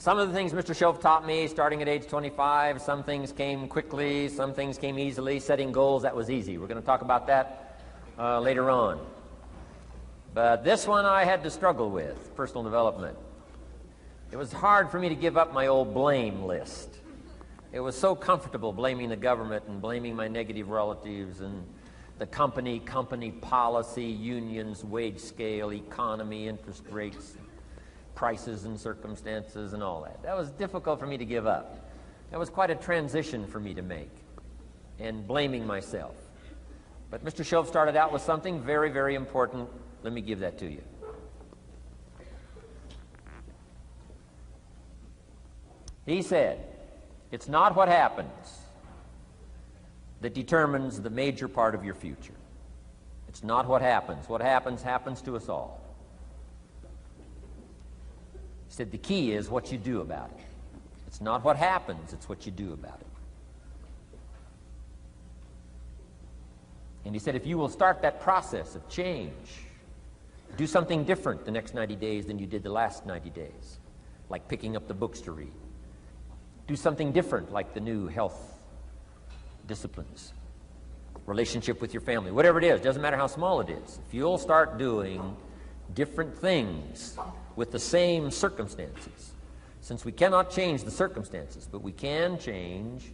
Some of the things Mr. Shoaff taught me starting at age 25, some things came quickly, some things came easily. Setting goals, that was easy. We're going to talk about that later on. But this one I had to struggle with, personal development. It was hard for me to give up my old blame list. It was so comfortable blaming the government and blaming my negative relatives and the company policy, unions, wage scale, economy, interest rates, prices and circumstances and all that. That was difficult for me to give up. That was quite a transition for me to make, and blaming myself. But Mr. Shoaff started out with something very, very important. Let me give that to you. He said, it's not what happens that determines the major part of your future. It's not what happens. What happens, happens to us all. He said the key is what you do about it. It's not what happens, it's what you do about it. And he said if you will start that process of change, do something different the next 90 days than you did the last 90 days, like picking up the books to read. Do something different like the new health disciplines, relationship with your family, whatever it is, doesn't matter how small it is. If you'll start doing different things with the same circumstances, since we cannot change the circumstances, but we can change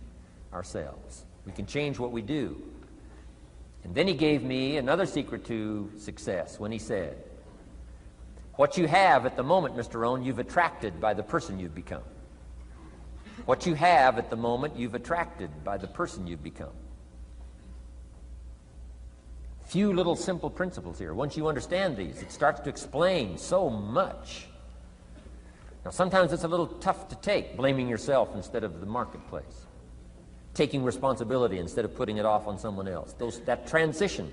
ourselves. We can change what we do. And then he gave me another secret to success when he said, what you have at the moment, Mr. Rohn, you've attracted by the person you've become. What you have at the moment, you've attracted by the person you've become. Few little simple principles here. Once you understand these, it starts to explain so much. Now, sometimes it's a little tough to take, blaming yourself instead of the marketplace, taking responsibility instead of putting it off on someone else. That transition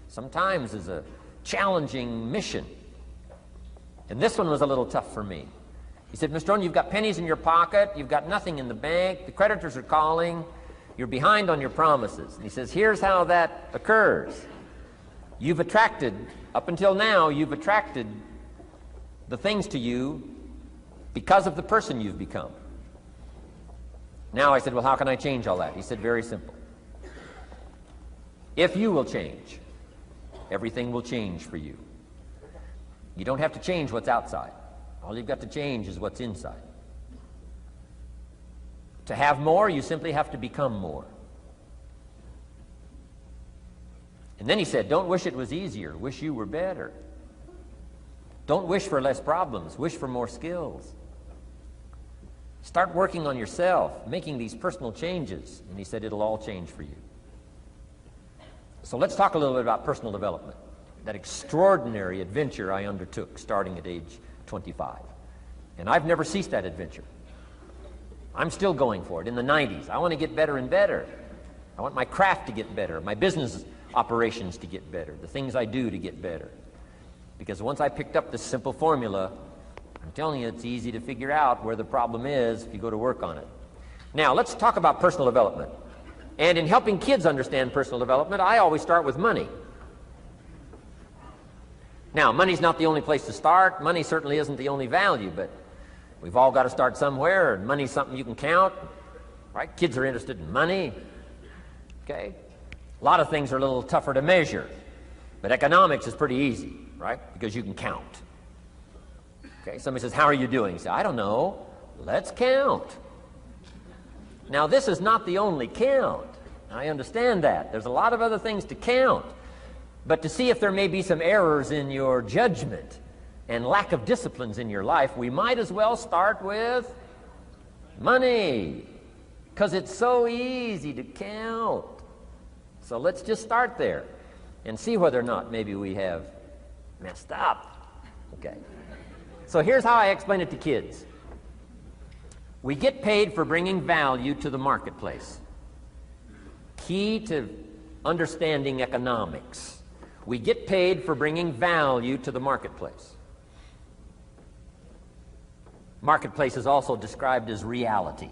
sometimes is a challenging mission. And this one was a little tough for me. He said, Mr. Rohn, you've got pennies in your pocket, you've got nothing in the bank, the creditors are calling, you're behind on your promises. And he says, here's how that occurs. You've attracted, up until now, you've attracted the things to you because of the person you've become. Now I said, well, how can I change all that? He said, very simple. If you will change, everything will change for you. You don't have to change what's outside. All you've got to change is what's inside. To have more, you simply have to become more. And then he said, don't wish it was easier, wish you were better. Don't wish for less problems, wish for more skills. Start working on yourself, making these personal changes. And he said, it'll all change for you. So let's talk a little bit about personal development, that extraordinary adventure I undertook starting at age 25. And I've never ceased that adventure. I'm still going for it in the 90s. I want to get better and better. I want my craft to get better, my business operations to get better, the things I do to get better. Because once I picked up this simple formula, I'm telling you, it's easy to figure out where the problem is if you go to work on it. Now, let's talk about personal development. And in helping kids understand personal development, I always start with money. Now, money's not the only place to start. Money certainly isn't the only value, but we've all got to start somewhere, and money's something you can count, right? Kids are interested in money, okay? A lot of things are a little tougher to measure, but economics is pretty easy, right? Because you can count. Okay, somebody says, how are you doing? You say, I don't know. Let's count. Now, this is not the only count. I understand that. There's a lot of other things to count. But to see if there may be some errors in your judgment and lack of disciplines in your life, we might as well start with money, because it's so easy to count. So let's just start there and see whether or not maybe we have messed up. Okay. So here's how I explain it to kids. We get paid for bringing value to the marketplace. Key to understanding economics. We get paid for bringing value to the marketplace. Marketplace is also described as reality.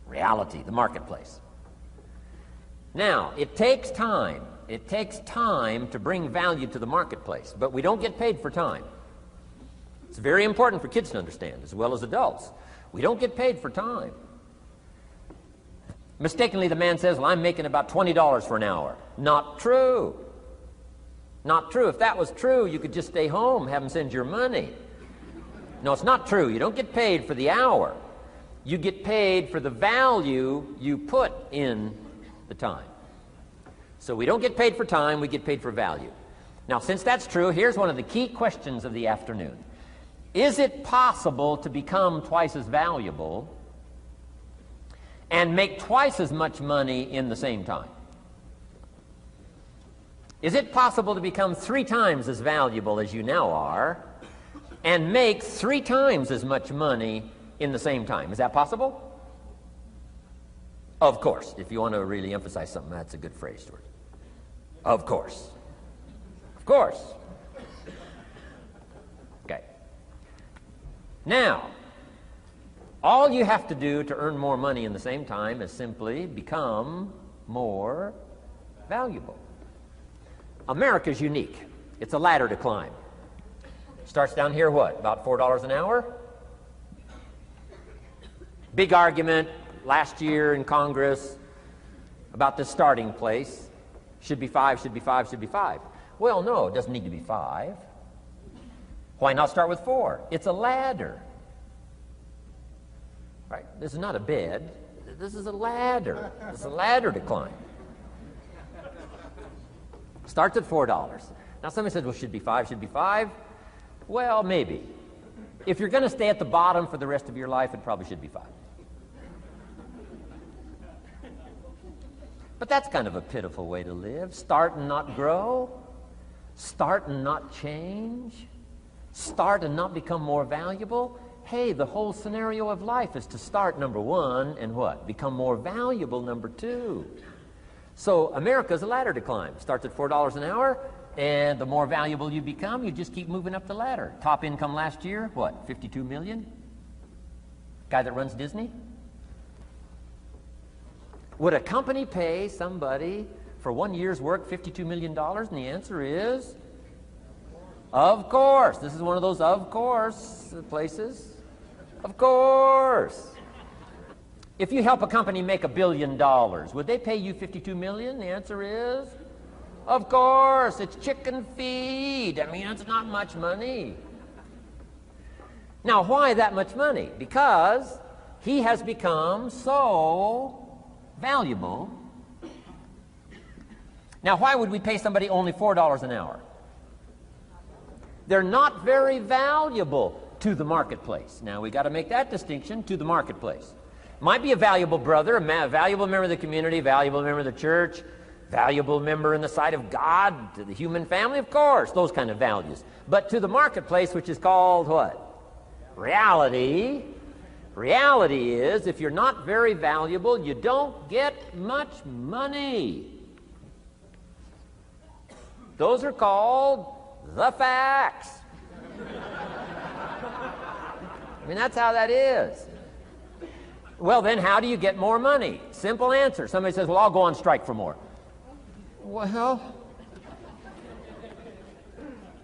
Reality, the marketplace. Now, it takes time. It takes time to bring value to the marketplace, but we don't get paid for time. It's very important for kids to understand, as well as adults. We don't get paid for time. Mistakenly, the man says, well, I'm making about $20 for an hour. Not true. Not true. If that was true, you could just stay home, have them send your money. No, it's not true. You don't get paid for the hour. You get paid for the value you put in the time. So we don't get paid for time, we get paid for value. Now, since that's true, here's one of the key questions of the afternoon. Is it possible to become twice as valuable and make twice as much money in the same time? Is it possible to become 3 times as valuable as you now are and make 3 times as much money in the same time? Is that possible? Of course. If you want to really emphasize something, that's a good phrase, Stuart. Of course. Of course. Okay. Now, all you have to do to earn more money in the same time is simply become more valuable. America's unique. It's a ladder to climb. Starts down here, what, about $4 an hour? Big argument last year in Congress about the starting place. Should be 5, should be 5, should be 5. Well, no, it doesn't need to be 5. Why not start with 4? It's a ladder. Right? This is not a bed. This is a ladder. It's a ladder to climb. Starts at $4. Now somebody said, well, should be 5, should be 5. Well, maybe. If you're going to stay at the bottom for the rest of your life, it probably should be 5. But that's kind of a pitiful way to live. Start and not grow. Start and not change. Start and not become more valuable. Hey, the whole scenario of life is to start, number 1, and what? Become more valuable, number 2. So America's a ladder to climb. Starts at $4 an hour, and the more valuable you become, you just keep moving up the ladder. Top income last year, what, 52 million? Guy that runs Disney? Would a company pay somebody for 1 year's work $52 million? And the answer is, of course. This is one of those of course places. Of course. If you help a company make $1 billion, would they pay you $52 million? The answer is, of course. It's chicken feed. I mean, it's not much money. Now, why that much money? Because he has become so valuable. Now, why would we pay somebody only $4 an hour? They're not very valuable to the marketplace. Now, we got to make that distinction, to the marketplace. Might be a valuable brother, a valuable member of the community, valuable member of the church, valuable member in the sight of God, to the human family, of course, those kind of values. But to the marketplace, which is called what? Reality. Reality is, if you're not very valuable, you don't get much money. Those are called the facts. I mean, that's how that is. Well, then how do you get more money? Simple answer. Somebody says, well, I'll go on strike for more. Well,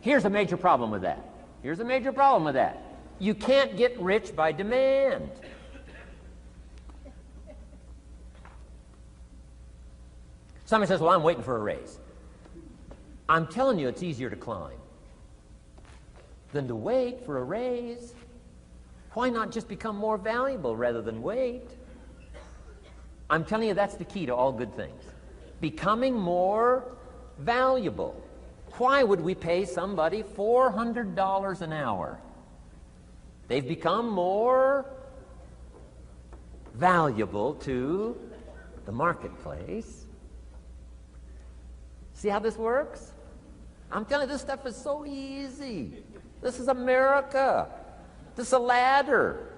here's a major problem with that. Here's a major problem with that. You can't get rich by demand. Somebody says, well, I'm waiting for a raise. I'm telling you, it's easier to climb than to wait for a raise. Why not just become more valuable rather than wait? I'm telling you, that's the key to all good things. Becoming more valuable. Why would we pay somebody $400 an hour? They've become more valuable to the marketplace. See how this works? I'm telling you, this stuff is so easy. This is America. This is a ladder.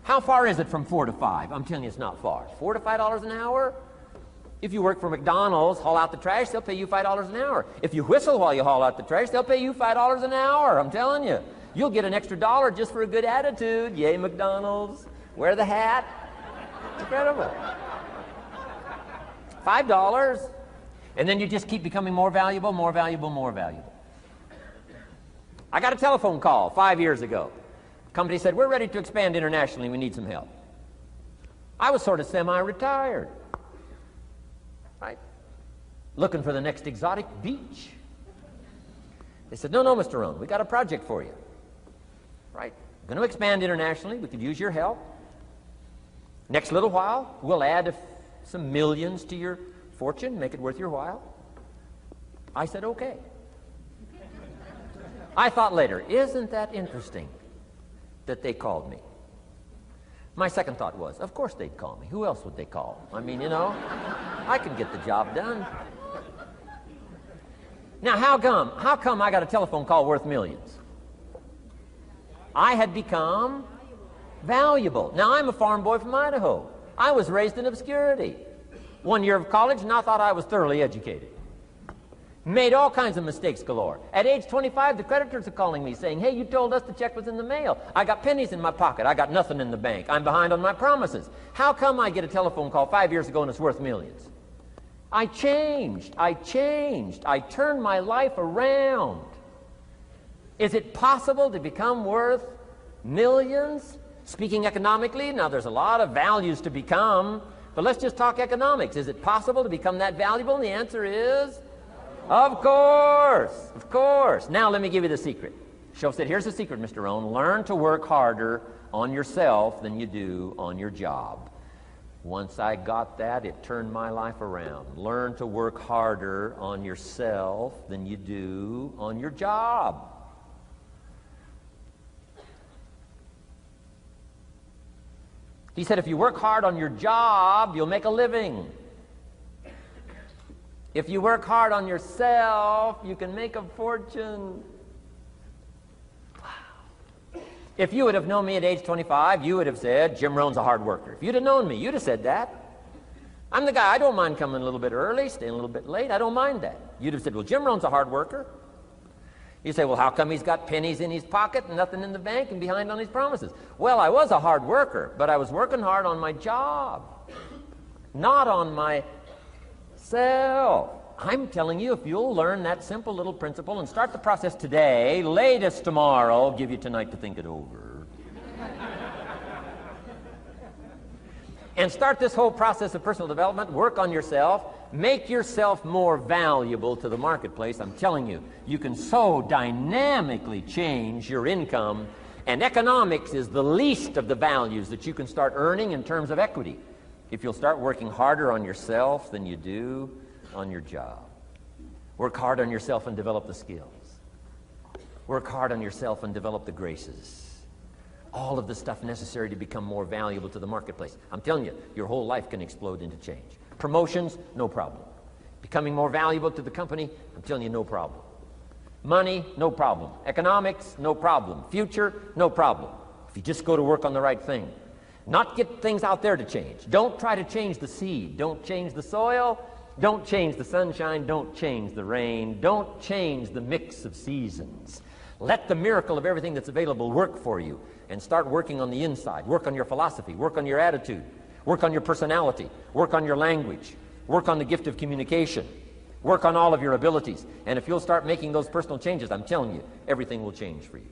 How far is it from 4 to 5? I'm telling you, it's not far. $4 to $5 an hour? If you work for McDonald's, haul out the trash, they'll pay you $5 an hour. If you whistle while you haul out the trash, they'll pay you $5 an hour. I'm telling you. You'll get an extra $1 just for a good attitude. Yay, McDonald's. Wear the hat. It's incredible. $5. And then you just keep becoming more valuable, more valuable, more valuable. I got a telephone call 5 years ago. The company said, we're ready to expand internationally. We need some help. I was sort of semi-retired, right? Looking for the next exotic beach. They said, no, Mr. Rohn, we got a project for you, right? We're going to expand internationally. We could use your help. Next little while, we'll add some millions to your fortune, make it worth your while. I said, okay. I thought later, isn't that interesting that they called me? My second thought was, of course they'd call me. Who else would they call? I mean, you know, I can get the job done. Now, how come I got a telephone call worth millions? I had become valuable. Now, I'm a farm boy from Idaho. I was raised in obscurity. 1 year of college, and I thought I was thoroughly educated. Made all kinds of mistakes galore. At age 25, the creditors are calling me saying, hey, you told us the check was in the mail. I got pennies in my pocket. I got nothing in the bank. I'm behind on my promises. How come I get a telephone call 5 years ago and it's worth millions? I changed. I turned my life around. Is it possible to become worth millions? Speaking economically, now there's a lot of values to become, but let's just talk economics. Is it possible to become that valuable? And the answer is, of course, of course. Now let me give you the secret. Shoaff said, here's the secret, Mr. Rohn. Learn to work harder on yourself than you do on your job. Once I got that, it turned my life around. Learn to work harder on yourself than you do on your job. He said, if you work hard on your job, you'll make a living. If you work hard on yourself, you can make a fortune. Wow. If you would have known me at age 25, you would have said, Jim Rohn's a hard worker. If you'd have known me, you'd have said that. I'm the guy, I don't mind coming a little bit early, staying a little bit late. I don't mind that. You'd have said, well, Jim Rohn's a hard worker. You say, well, how come he's got pennies in his pocket and nothing in the bank and behind on his promises? Well, I was a hard worker, but I was working hard on my job, not on myself. I'm telling you, if you'll learn that simple little principle and start the process today, latest tomorrow, I'll give you tonight to think it over. And start this whole process of personal development, work on yourself, make yourself more valuable to the marketplace. I'm telling you, you can so dynamically change your income, and economics is the least of the values that you can start earning in terms of equity if you'll start working harder on yourself than you do on your job. Work hard on yourself and develop the skills. Work hard on yourself and develop the graces. All of the stuff necessary to become more valuable to the marketplace. I'm telling you, your whole life can explode into change. Promotions, no problem. Becoming more valuable to the company, I'm telling you, no problem. Money, no problem. Economics, no problem. Future, no problem. If you just go to work on the right thing. Not get things out there to change. Don't try to change the seed. Don't change the soil. Don't change the sunshine. Don't change the rain. Don't change the mix of seasons. Let the miracle of everything that's available work for you, and start working on the inside. Work on your philosophy. Work on your attitude. Work on your personality. Work on your language. Work on the gift of communication. Work on all of your abilities. And if you'll start making those personal changes, I'm telling you, everything will change for you.